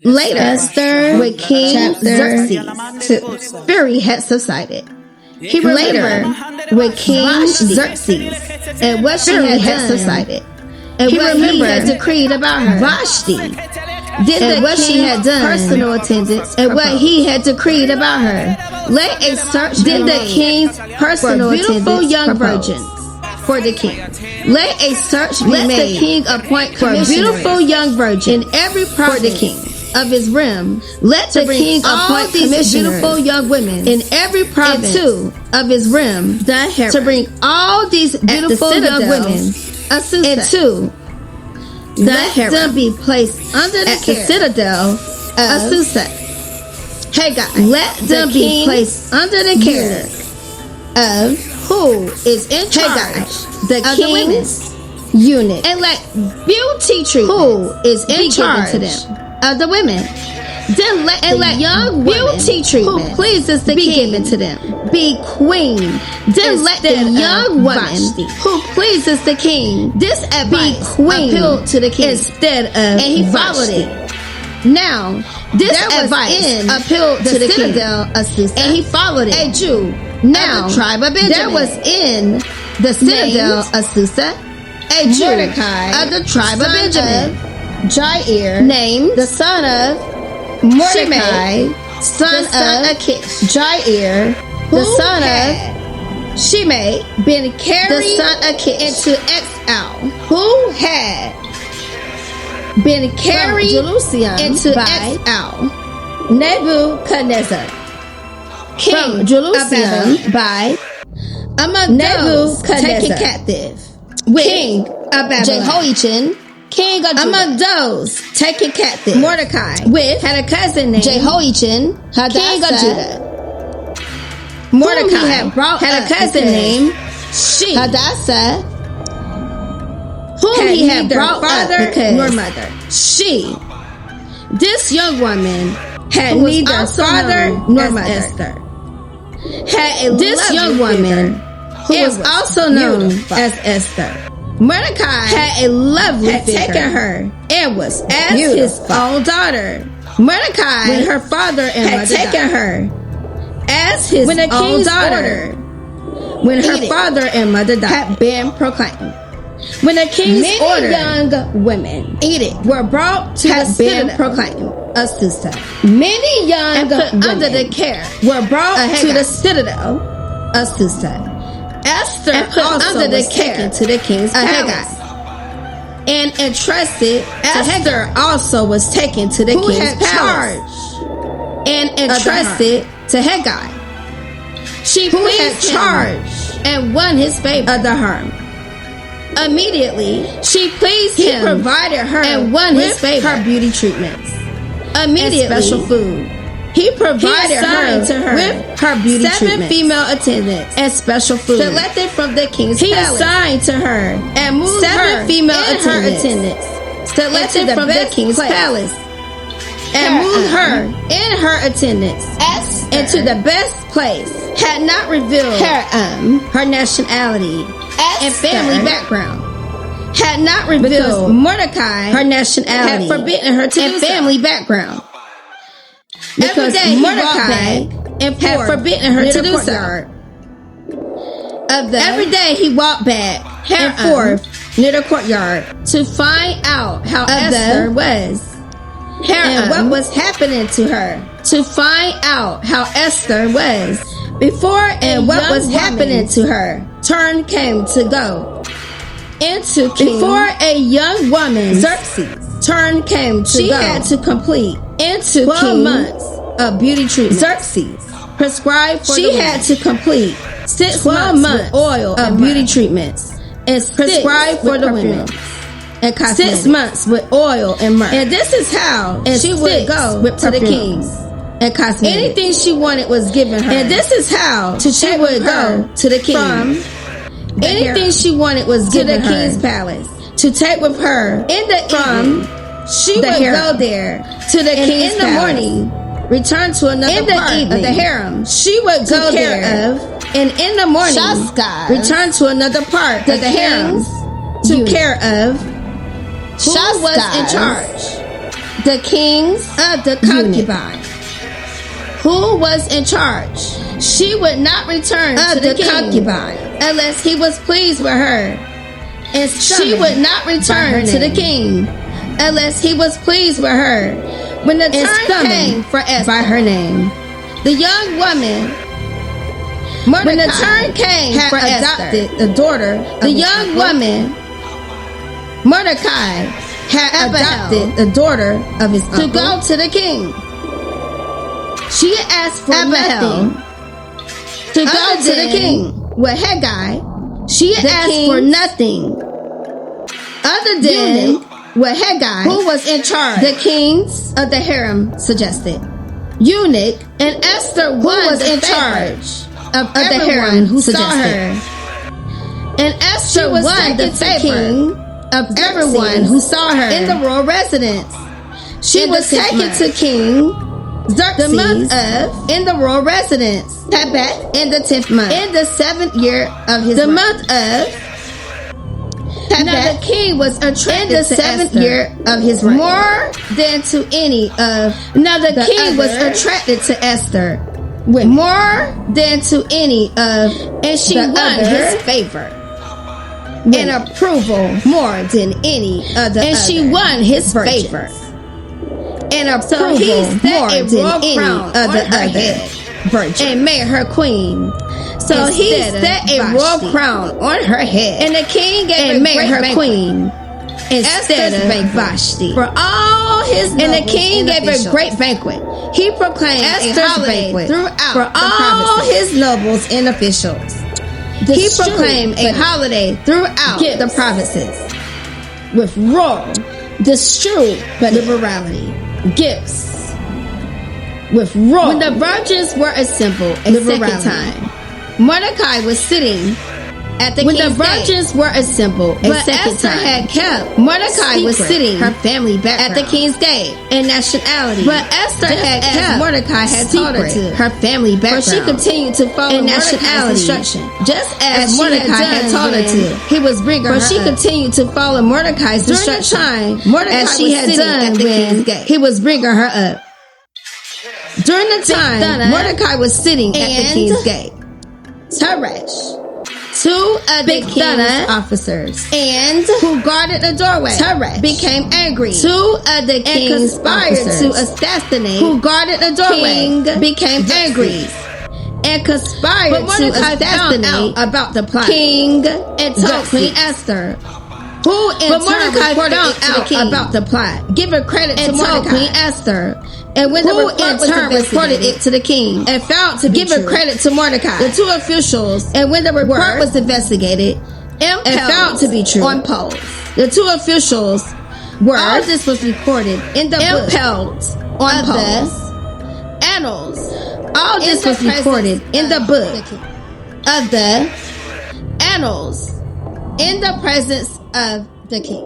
Later, Esther with King Xerxes' fury had subsided. He remembered with King Xerxes and what she had subsided, and what he had decreed about her. Vashti did what she had done, personal attendance, and what he had decreed about her. Let a search did the king's personal beautiful young virgins for the king. Let a search be made. Let the king appoint for beautiful young virgin in every province for the king of his realm. Let the king appoint these beautiful young women in every province of his realm to bring all these beautiful young women into let them be placed under the citadel of Susa. Hagar. Let them be placed under the care of who is in charge, the king's unit, and let beauty treatment who is in charge to them of the women. Then let young beauty treatment who pleases the king given to them be queen. Then let the young woman who pleases the king this be queen appealed to the king instead of and he followed it. Now this advice appealed to the citadel of Susa, and he followed it. A Jew now of the tribe of Benjamin. There was in the citadel of Susa a Jew of the tribe of Benjamin, Jair, named the son of Mordecai, son of Achish, Jair, the son of Shimei, been carried the son of Achish into exile, who had been carried into exile. Nebuchadnezzar, king of Babylon, by among those taken captive, with king of Babylon, Jehoiachin, king of Judah. Among those taken captive, Mordecai, with had a cousin named Jehoiachin, king of Judah. Mordecai had a cousin named Hadassah, whom he had brought father nor mother. This young woman had neither father nor mother. Esther had this young woman who was also known as Esther. Mordecai had a lovely figure, taken her and was as his own daughter. Mordecai, when her father and mother taken her as his own daughter, when her father and mother died, had been proclaimed. When the king's order, young women were brought to the citadel proclaimed of Susa. Many young women under the care were brought to the citadel of Susa. Esther also under the care to the king's palace, and entrusted. Esther also was taken to the king's palace, and entrusted to Haggai. She pleased charge and won his favor of the harm. Immediately, she pleased him. He provided her and won his favor. Her beauty treatments. Immediately, and special food. He provided her with her beauty 7 female attendants and special food selected from the king's palace. He assigned to her and moved 7 female attendants selected from the king's palace and moved her in her attendance into the best place. Had not revealed her nationality and family background. Had not revealed Mordecai her nationality had forbidden her to and family background. Because Mordecai had forbidden her to do so. Every day he walked back and forth near the courtyard to find out how Esther was and what was happening to her. To find out how Esther was before and what was happening to her. Turn came to go into King before a young woman Xerxes. Turn came to she go. Had to complete into 12 months of beauty treatment. Xerxes prescribed for she had to complete 6 months with oil of beauty treatments and prescribed for the women and 6 months with oil and myrrh. And this is how and she would go to the kings and cosmetics. Anything she wanted was given her. And this is how she would go to the king. Anything she wanted was given to the king's palace to take with her in the evening. She would go there to the king's palace. In the morning, return to another part of the harem. She would go there, and in the morning, return to another part of the harem to care of who was in charge. the kings of the concubine, who was in charge. She would not return to the concubine unless he was pleased with her. And she would not return to the king unless he was pleased with her. When the turn came for Esther by her name, the young woman, when the turn came for Esther, the daughter, the young woman, Mordecai had adopted the daughter of his uncle to go to the king. She asked for nothing to go to the king. With Haggai, she asked for nothing other than what Haggai, who was in charge, the kings of the harem, suggested. Eunuch and Esther, who was in charge of the harem, who saw her. And Esther was the king of everyone who saw her in the royal residence. She was taken to King Xerxes the month of in the royal residence. Tebet in the 10th month, in the 7th year of his the month of Tebet. Now the king was attracted in the 7th year of his reign more than to any of. Now the king was attracted to Esther with more than to any of, and she won his favor and approval more than any of the and she won his favor and approval more than any of the other virgin and made her queen. So he set a royal crown on her head, and the king gave and made her queen instead of Vashti for all his. And the king gave a great banquet. He proclaimed Esther's a holiday throughout for all his nobles and officials. He proclaimed a holiday throughout the provinces with royal, liberality, gifts with royal. When the virgins were assembled a second time, Mordecai was sitting at the king's gate. When the virgins were assembled a second time, had kept Mordecai was sitting her family background at the king's gate and nationality. But Esther had kept Mordecai had taught her to her family background. For she continued to follow nationality instruction, just as Mordecai had taught her to. He was bringing her. For she continued to follow Mordecai's instruction. Mordecai as she had done at the king's gate. He was bringing her up. During the time Mordecai was sitting at the king's gate, Teresh, two of the king's officers and who guarded the doorway, Teresh, became angry. Two of the king's officers to assassinate who guarded the doorway became angry and conspired to assassinate about the plot. King and told Queen Esther, who in turn reported out about the plot, giving credit to Mordecai. Queen Esther, and when the report was reported it to the king and found to give credit to Mordecai, the two officials, and when the report was investigated and found to be true, on poles. The two officials were all this was recorded in the impelled on poles. Annals. All this was recorded in the book of the annals in the presence of the king.